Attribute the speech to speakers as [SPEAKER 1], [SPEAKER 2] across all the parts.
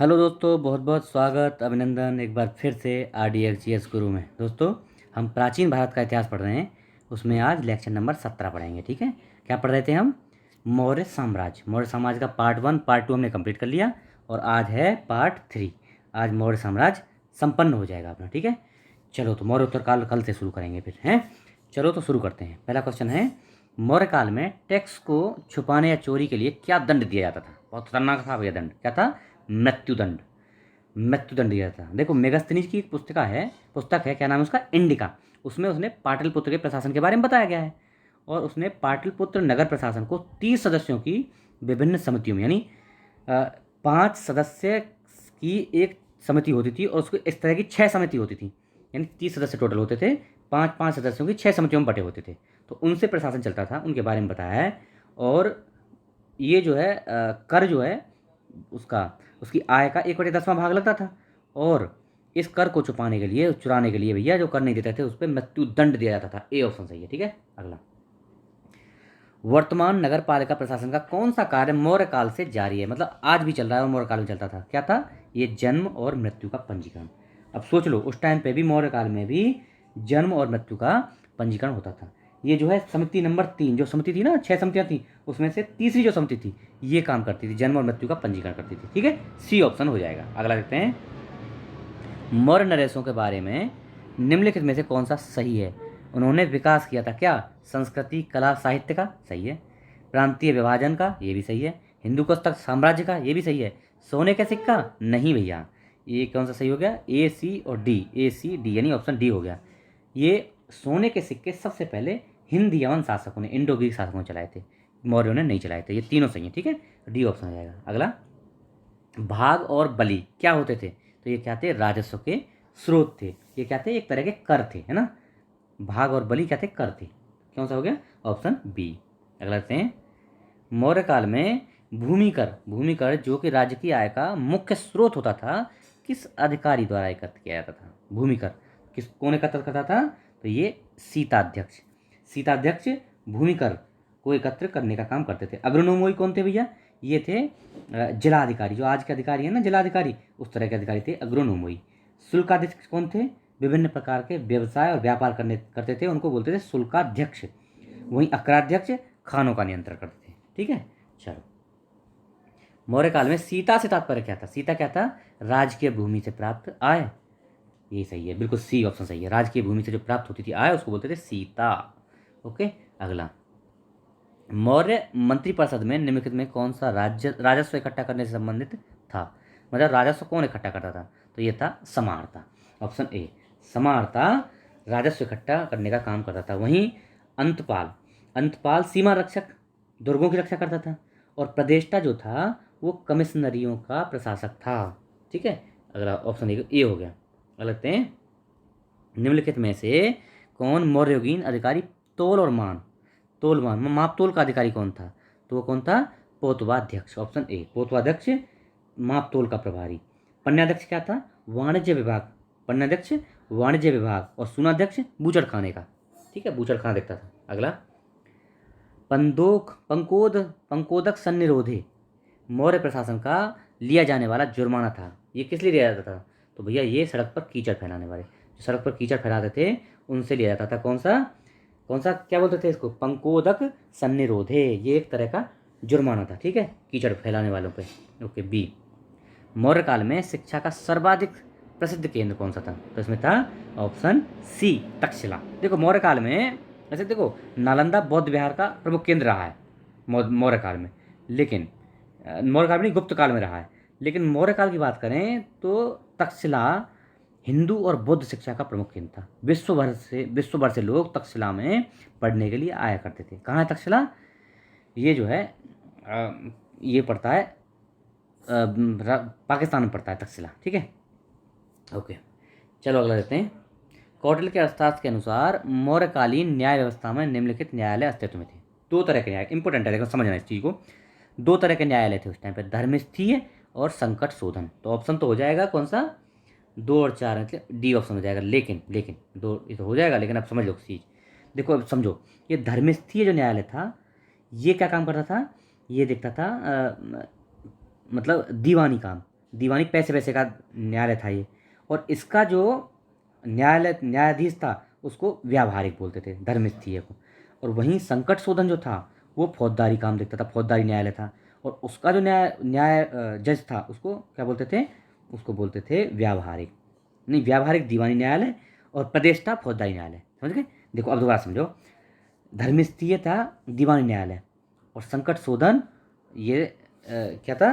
[SPEAKER 1] Hello दोस्तों, बहुत बहुत स्वागत अभिनंदन एक बार फिर से RDXGS गुरु में। दोस्तों, हम प्राचीन भारत का इतिहास पढ़ रहे हैं। उसमें आज लेक्चर नंबर 17 पढ़ेंगे। ठीक है, क्या पढ़ रहे थे हम? मौर्य साम्राज्य का पार्ट 1 पार्ट 2 हमने कंप्लीट कर लिया और आज है पार्ट 3। आज मौर्य साम्राज्य संपन्न हो जाएगा अपना। ठीक है, चलो तो मौर्य उत्तर काल कल से शुरू करेंगे फिर हैं। चलो तो शुरू करते हैं। पहला क्वेश्चन है, मौर्य काल में टैक्स को छुपाने या चोरी के लिए क्या दंड दिया जाता था? बहुत खतरनाक था भैया। दंड क्या था? मृत्युदंड। मृत्युदंड दिया था। देखो, मेगास्थनीज की एक पुस्तक है, क्या नाम है उसका? इंडिका। उसमें उसने पाटलिपुत्र के प्रशासन के बारे में बताया गया है। और उसने पाटलिपुत्र नगर प्रशासन को 30 सदस्यों की विभिन्न समितियों में, यानी 5 सदस्य की एक समिति होती थी और उसको इस तरह की 6 समिति होती थी। यानी 30 सदस्य टोटल होते थे, 5-5 सदस्यों की 6 समितियों में बटे होते थे। तो उनसे प्रशासन चलता था, उनके बारे में बताया है। और ये जो है कर जो है उसका उसकी आय का 1/10वां भाग लगता था। और इस कर को छुपाने के लिए, चुराने के लिए भैया जो कर नहीं देते थे उस पर मृत्युदंड दिया जाता था। ए ऑप्शन सही है। ठीक है, अगला, वर्तमान नगर पालिका प्रशासन का कौन सा कार्य मौर्य काल से जारी है? मतलब आज भी चल रहा है और मौर्य काल में चलता था। क्या था ये? जन्म और मृत्यु का पंजीकरण। अब सोच लो, उस टाइम पे भी मौर्य काल में भी जन्म और मृत्यु का पंजीकरण होता था। ये जो है समिति नंबर 3 जो समिति थी ना, 6 समितियां थी, उसमें से तीसरी जो समिति थी ये काम करती थी, जन्म और मृत्यु का पंजीकरण करती थी। ठीक है, सी ऑप्शन हो जाएगा। अगला देखते हैं, मौर्य नरेशों के बारे में निम्नलिखित में से कौन सा सही है? उन्होंने विकास किया था क्या? संस्कृति, कला, साहित्य का? सही है। प्रांतीय विभाजन का? ये भी सही है। हिंदू कुस्तक साम्राज्य का? ये भी सही है। सोने का सिक्का? नहीं भैया। ये कौन सा सही हो गया? ए, सी और डी। ए, सी, डी, यानी ऑप्शन डी हो गया। ये सोने के सिक्के सबसे पहले हिंद यवन शासकों ने, इंडो ग्रीक शासकों ने चलाए थे, मौर्यों ने नहीं चलाए थे। ये तीनों सही है। ठीक है, डी ऑप्शन हो जाएगा। अगला, भाग और बलि क्या होते थे? तो ये क्या थे? राजस्व के स्रोत थे। ये क्या थे? एक तरह के कर थे, है ना। भाग और बलि क्या थे? कर थे। कौन सा हो गया? Option B. अगला देखते हैं, मौर्य काल में भूमिकर जो कि राज्य की आय का मुख्य स्रोत होता था, किस अधिकारी द्वारा एकत्र किया जाता था? भूमिकर कौन एकत्र करता था? तो ये सीताध्यक्ष भूमिकर को एकत्र करने का काम करते थे। अग्रनोमोई कौन थे भैया? ये थे जिलाधिकारी, जो आज के अधिकारी है ना, जिलाधिकारी, उस तरह के अधिकारी थे अग्रनोमोई। शुल्काध्यक्ष कौन थे? विभिन्न प्रकार के व्यवसाय और व्यापार करते थे, उनको बोलते थे शुल्काध्यक्ष। वहीं अक्राध्यक्ष खानों का नियंत्रण करते थे। ठीक है, चलो, मौर्य काल में सीता से तात्पर्य क्या था? सीता क्या था? राजकीय भूमि से प्राप्त आय। ये सही है, बिल्कुल सी ऑप्शन सही है। राजकीय भूमि से जो प्राप्त होती थी आय उसको बोलते थे सीता। ओके, अगला, मौर्य मंत्रिपरिषद में निम्नलिखित में कौन सा राजस्व इकट्ठा करने से संबंधित था? मतलब राजस्व कौन इकट्ठा करता था? तो ये था समाहर्ता। ऑप्शन ए, समाहर्ता राजस्व इकट्ठा करने का काम करता था। वहीं अंतपाल सीमा रक्षक, दुर्गों की रक्षा करता था। और प्रदेष्टा जो था वो कमिश्नरियों का प्रशासक था। ठीक है, अगला ऑप्शन ए हो गया। लगते हैं, निम्नलिखित में से कौन मौर्ययुगीन अधिकारी तोल मान माप तोल का अधिकारी कौन था? तो वो कौन था? पोतवाध्यक्ष। ऑप्शन ए, पोतवाध्यक्ष माप तोल का प्रभारी। पन्याध्यक्ष क्या था? वाणिज्य विभाग। पन्याध्यक्ष वाणिज्य विभाग और सुनाध्यक्ष बूचड़ खाने का। ठीक है, बूचड़ खाना देखता था। अगला, पंकोदक सन्निरोधे मौर्य प्रशासन का लिया जाने वाला जुर्माना था। ये किस लिए लिया जाता था? तो भैया ये सड़क पर कीचड़ फैलाने वाले, जो सड़क पर कीचड़ फैलाते थे उनसे लिया जाता था। कौन सा क्या बोलते थे इसको? पंकोदक सन्निरोधे। ये एक तरह का जुर्माना था। ठीक है, कीचड़ फैलाने वालों पे। ओके, बी, मौर्य काल में शिक्षा का सर्वाधिक प्रसिद्ध केंद्र कौन सा था? तो इसमें था ऑप्शन सी, तक्षशिला। देखो मौर्य काल में, वैसे देखो, नालंदा बौद्ध विहार का प्रमुख केंद्र रहा है मौर्य काल में। लेकिन मौर्य काल में नहीं, गुप्त काल में रहा है। लेकिन मौर्य काल की बात करें तो तक्षशिला हिंदू और बौद्ध शिक्षा का प्रमुख केंद्र था। विश्व भर से लोग तक्षशिला में पढ़ने के लिए आया करते थे। कहाँ है तक्षशिला? ये जो है ये पड़ता है पाकिस्तान में पड़ता है तक्षशिला। ठीक है, ओके, चलो अगला देखते हैं। कौटिल्य के अर्थशास्त्र के अनुसार मौर्यकालीन न्याय व्यवस्था में निम्नलिखित न्यायालय अस्तित्व में थे। दो तरह के न्याय, इंपॉर्टेंट है, लेकिन समझना इस चीज़ को। दो तरह के न्यायालय थे उस टाइम पे, धर्मस्थीय और संकट शोधन। तो ऑप्शन तो हो जाएगा कौन सा? 2 और 4, मतलब डी ऑप्शन हो जाएगा। लेकिन दो ये तो हो जाएगा, लेकिन अब समझ लो चीज़। देखो अब समझो, ये धर्मस्थीय जो न्यायालय था ये क्या काम करता था? ये देखता था मतलब दीवानी काम। दीवानी पैसे पैसे का न्यायालय था ये। और इसका जो न्यायाधीश था उसको व्यावहारिक बोलते थे, धर्मस्थीय को। और वहीं संकट शोधन जो था वो फौजदारी काम देखता था, फौजदारी न्यायालय था। और उसका जो न्याय न्याय जज था उसको क्या बोलते थे, उसको बोलते थे व्यावहारिक। नहीं, व्यावहारिक दीवानी न्यायालय, और प्रदेष्टा फौजदारी न्यायालय। समझ गए? देखो अब दोबारा समझो, धर्मस्थीय था दीवानी न्यायालय, और संकट शोधन ये क्या था,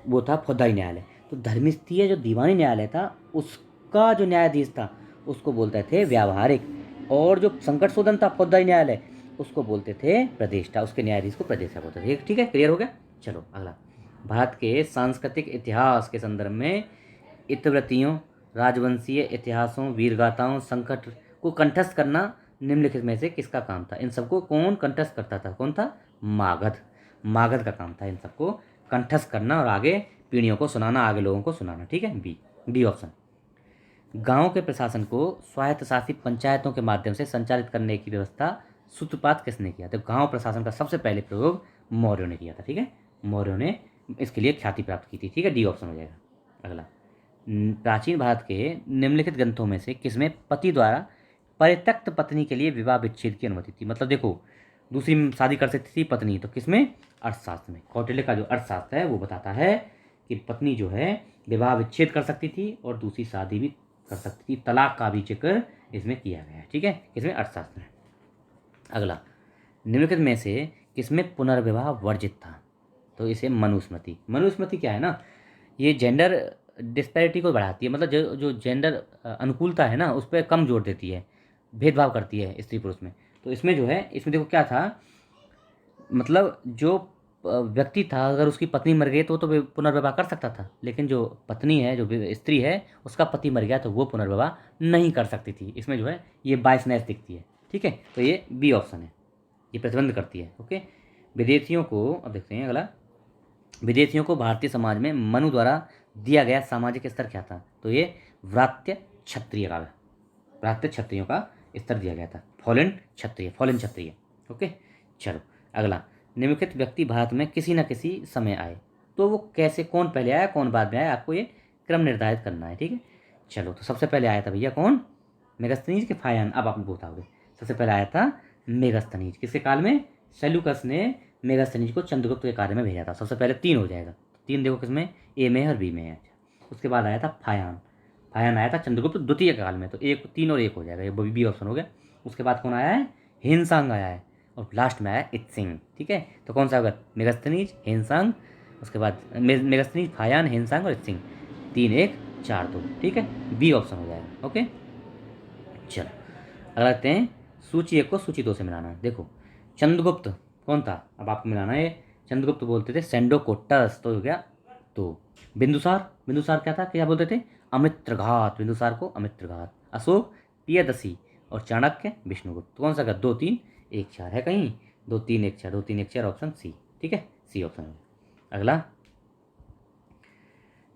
[SPEAKER 1] वो था फौजदारी न्यायालय। तो धर्मस्थीय जो दीवानी न्यायालय था उसका जो न्यायाधीश था उसको बोलते थे व्यावहारिक, और जो संकट शोधन था फौजदारी न्यायालय उसको बोलते थे प्रदेष्टा, उसके न्यायाधीश को प्रदेष्टा बोलते थे। ठीक है, क्लियर हो गया? चलो अगला, भारत के सांस्कृतिक इतिहास के संदर्भ में इतिवृत्तियों, राजवंशीय इतिहासों, वीरगाथाओं, संकट को कंठस्थ करना निम्नलिखित में से किसका काम था? इन सबको कौन कंठस्थ करता था? कौन था? मागध। मागध का काम था इन सबको कंठस्थ करना और आगे पीढ़ियों को सुनाना, आगे लोगों को सुनाना। ठीक है, बी, बी ऑप्शन। गांव के प्रशासन को स्वायत्तशासी पंचायतों के माध्यम से संचालित करने की व्यवस्था सूत्रपात किसने किया? तो गांव प्रशासन का सबसे पहले प्रयोग मौर्यों ने किया था। ठीक है, मौर्यों ने इसके लिए ख्याति प्राप्त की थी। ठीक है, डी ऑप्शन हो जाएगा। अगला, प्राचीन भारत के निम्नलिखित ग्रंथों में से किसमें पति द्वारा परित्यक्त पत्नी के लिए विवाह विच्छेद की अनुमति थी? मतलब देखो, दूसरी शादी कर सकती थी पत्नी, तो किसमें? अर्थशास्त्र में। कौटिल्य का जो अर्थशास्त्र है वो बताता है कि पत्नी जो है विवाह विच्छेद कर सकती थी और दूसरी शादी भी कर सकती थी। तलाक का भी जिक्र इसमें किया गया है। ठीक है, किसमें? अर्थशास्त्र में। अगला, निम्नलिखित में से किसमें पुनर्विवाह वर्जित था? तो इसे मनुस्मृति। मनुस्मृति क्या है ना, ये जेंडर डिस्पैरिटी को बढ़ाती है, मतलब जो जो जेंडर अनुकूलता है ना उस पर कम जोर देती है, भेदभाव करती है स्त्री पुरुष में। तो इसमें जो है, इसमें देखो क्या था, मतलब जो व्यक्ति था अगर उसकी पत्नी मर गई तो वो तो पुनर्विवाह कर सकता था, लेकिन जो पत्नी है, जो स्त्री है, उसका पति मर गया तो वो पुनर्विवाह नहीं कर सकती थी। इसमें जो है ये बाइसनेस दिखती है। ठीक है, तो ये बी ऑप्शन है, ये प्रतिबंध करती है। ओके, विदेशियों को, अब देखते हैं अगला, विदेशियों को भारतीय समाज में मनु द्वारा दिया गया सामाजिक स्तर क्या था? तो ये व्रात्य क्षत्रिय का, व्रात्य क्षत्रियों का स्तर दिया गया था। फॉलन क्षत्रिय, फॉलन क्षत्रिय। ओके, चलो अगला, निम्नलिखित व्यक्ति भारत में किसी न किसी समय आए, तो वो कैसे, कौन पहले आया कौन बाद में आया, आपको ये क्रम निर्धारित करना है। ठीक है, चलो तो सबसे पहले आया था भैया कौन? मेगास्थनीज के फायान। अब आप बताओगे, सबसे पहले आया था मेगास्थनीज। किसके काल में? सेल्यूकस ने मेगास्थनीज को चंद्रगुप्त के कार्य में भेजा था। सबसे पहले 3 हो जाएगा, 3 देखो किसमें, ए में है और बी में है। उसके बाद आया था फायान, फायान आया था चंद्रगुप्त द्वितीय काल में, तो एक 3 और 1 हो जाएगा, ये बी ऑप्शन हो गया। उसके बाद कौन आया है? हिनसांग आया है, और लास्ट में आया इत्सिंग। ठीक है, तो कौन सा होगा? मेगास्थनीज, हिनसांग, उसके बाद मेगास्थनीज, फायान, हिनसांग और इत्सिंग। 3 1 4 2। ठीक है, बी ऑप्शन हो जाएगा। ओके, चलो अगला देखते हैं, सूची 1 को सूची 2 से मिलाना है। देखो, चंद्रगुप्त कौन था? अब आपको मिलाना है, चंद्रगुप्त बोलते थे सेंडोकोटस, तो हो गया 2। बिंदुसार, बिंदुसार क्या था, क्या बोलते थे? अमित्रघात, बिंदुसार को अमित्रघात। अशोक प्रियदर्शी, और चाणक्य विष्णुगुप्त। तो कौन सा? 2 3 1 4 है कहीं? 2 3 1 4, 2 3 1 4, ऑप्शन सी। ठीक है, सी ऑप्शन है। अगला,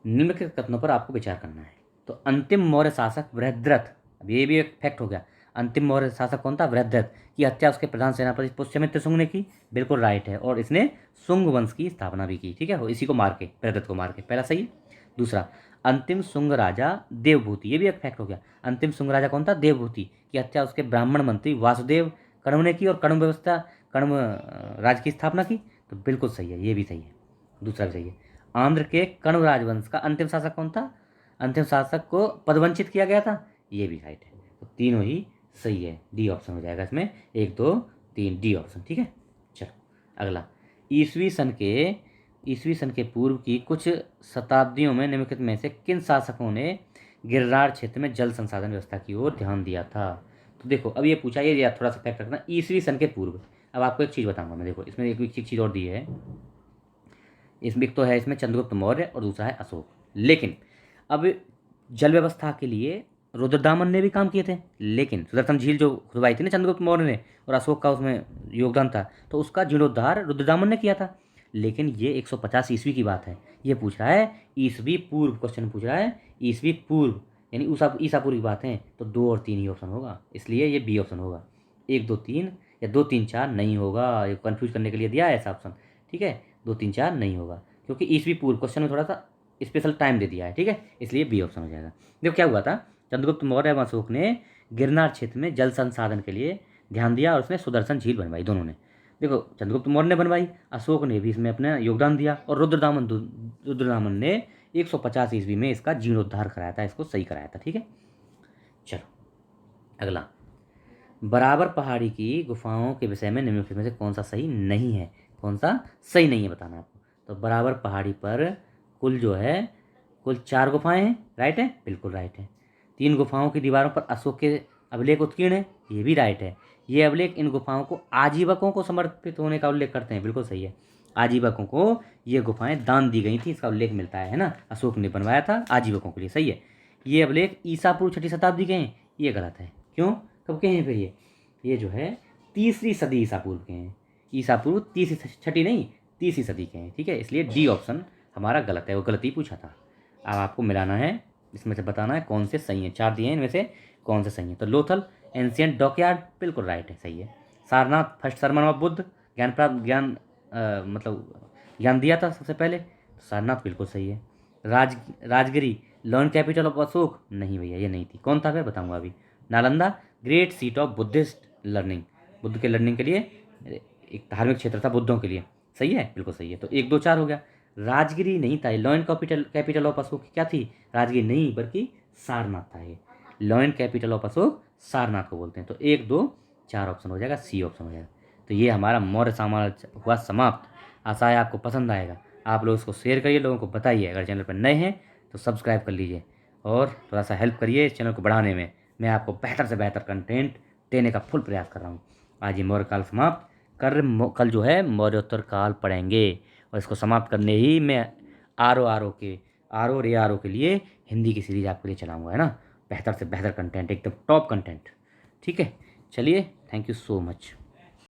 [SPEAKER 1] निम्नलिखित कथनों पर आपको विचार करना है। तो अंतिम मौर्य शासक बृहद्रथ, अब ये भी एक फैक्ट हो गया, अंतिम मौर्य शासक कौन था? बृहद्रथ की हत्या उसके प्रधान सेनापति पुष्यमित्र शुंग ने की। बिल्कुल राइट है, और इसने शुंग वंश की स्थापना भी की। ठीक है, इसी को मार के, बृहद्रथ को मार के, पहला सही। दूसरा, अंतिम शुंग राजा देवभूति, ये भी एक फैक्ट हो गया। अंतिम शुंग राजा कौन था? देवभूति की हत्या उसके ब्राह्मण मंत्री वासुदेव कण्व ने की, और कण्व व्यवस्था, कण्व राज की स्थापना की। तो बिल्कुल सही है, ये भी सही है, दूसरा भी सही है। आंध्र के कण्व राजवंश का अंतिम शासक कौन था? अंतिम शासक को पदवंचित किया गया था, ये भी राइट है। तो तीनों ही सही है, डी ऑप्शन हो जाएगा इसमें, 1 2 3, डी ऑप्शन। ठीक है, चलो अगला, ईसवी सन के पूर्व की कुछ शताब्दियों में निम्नलिखित में से किन शासकों ने गिरिराज क्षेत्र में जल संसाधन व्यवस्था की ओर ध्यान दिया था? तो देखो, अब ये पूछा, ये थोड़ा सा फैक्ट रखना, ईसवी सन के पूर्व। अब आपको एक चीज़ बताऊंगा मैं, देखो इसमें एक चीज़ और दी है, इसमें एक तो है इसमें चंद्रगुप्त मौर्य और दूसरा है अशोक। लेकिन अब जल व्यवस्था के लिए रुद्रदामन ने भी काम किए थे, लेकिन सुदर्शन झील जो खुदवाई थी ना चंद्रगुप्त मौर्य ने, और अशोक का उसमें योगदान था, तो उसका जीर्णोद्धार रुद्रदामन ने किया था। लेकिन ये 150 ईस्वी की बात है, ये पूछ रहा है ईस्वी पूर्व, क्वेश्चन पूछ रहा है ईस्वी पूर्व, यानी ईसा पूर्व की बात है, तो 2 और 3 ही ऑप्शन होगा, इसलिए ये बी ऑप्शन होगा। 1 2 3 या 2 3 4 नहीं होगा, ये कन्फ्यूज करने के लिए दिया है ऐसा ऑप्शन। ठीक है, 2 3 4 नहीं होगा, क्योंकि ईसवी पूर्व क्वेश्चन में थोड़ा सा स्पेशल टाइम दे दिया है, ठीक है, इसलिए बी ऑप्शन हो जाएगा। देखो क्या हुआ था, चंद्रगुप्त मौर्य एवं अशोक ने गिरनार क्षेत्र में जल संसाधन के लिए ध्यान दिया और उसने सुदर्शन झील बनवाई, दोनों ने। देखो चंद्रगुप्त मौर्य ने बनवाई, अशोक ने भी इसमें अपना योगदान दिया, और रुद्रदामन ने 150 ईस्वी में इसका जीर्णोद्धार कराया था, इसको सही कराया था, ठीक है। चलो अगला, बराबर पहाड़ी की गुफाओं के विषय में निम्नलिखित में से कौन सा सही नहीं है, कौन सा सही नहीं है बताना आपको। तो बराबर पहाड़ी पर कुल जो है कुल 4 गुफाएं हैं, राइट है, बिल्कुल राइट है। 3 गुफाओं की दीवारों पर अशोक के अभिलेख उत्कीर्ण है, ये भी राइट है। ये अभिलेख इन गुफाओं को आजीवकों को समर्पित होने का उल्लेख करते हैं, बिल्कुल सही है। आजीवकों को ये गुफाएं दान दी गई थी, इसका उल्लेख मिलता है ना, अशोक ने बनवाया था आजीवकों के लिए, सही है। ये अभिलेख ईसा पूर्व 6ठी शताब्दी के हैं, ये गलत है। क्यों, कब के हैं फिर ये जो है 3री सदी ईसा पूर्व के हैं, ईसा पूर्व 6ठी नहीं 3री सदी के हैं, ठीक है, इसलिए डी ऑप्शन हमारा गलत है, वो गलती पूछा था। अब आपको मिलाना है, इसमें से बताना है कौन से सही हैं, 4 दिए हैं, इनमें से कौन से सही हैं। तो लोथल एंशियंट डॉकयार्ड बिल्कुल राइट है, सही है। Sarnath first sermon of Buddha, मतलब ज्ञान दिया था सबसे पहले, तो सारनाथ बिल्कुल सही है। Rajagiri learn capital of Ashok, नहीं भैया ये नहीं थी, कौन था फिर बताऊंगा अभी। Nalanda great seat of Buddhist learning, Buddha के लर्निंग के लिए एक धार्मिक क्षेत्र था बुद्धों के लिए, सही है, बिल्कुल सही है। तो 1 2 4 हो गया। राजगिरी नहीं था, लॉयन कैपिटल ऑफ अशोक क्या थी, राजगिरी नहीं बल्कि सारनाथ था ये। Lion capital of Ashok Sarnath को बोलते हैं। तो 1 2 4 ऑप्शन हो जाएगा, सी ऑप्शन हो जाएगा। तो ये हमारा मौर्य साम्राज्य हुआ समाप्त। आशा है आपको पसंद आएगा, आप लोग इसको शेयर करिए, लोगों को बताइए। अगर चैनल पर नए हैं तो सब्सक्राइब कर लीजिए और थोड़ा सा हेल्प करिए इस चैनल को बढ़ाने में। मैं आपको बेहतर से बेहतर कंटेंट देने का फुल प्रयास कर रहा हूँ। आज ये मौर्य काल समाप्त कल जो है मौर्योत्तर काल पढ़ेंगे, और इसको समाप्त करने ही मैं आर ओ के लिए हिंदी की सीरीज आपके लिए चलाऊँगा, है ना, बेहतर से बेहतर कंटेंट, एकदम टॉप कंटेंट, ठीक है। चलिए, थैंक यू सो मच।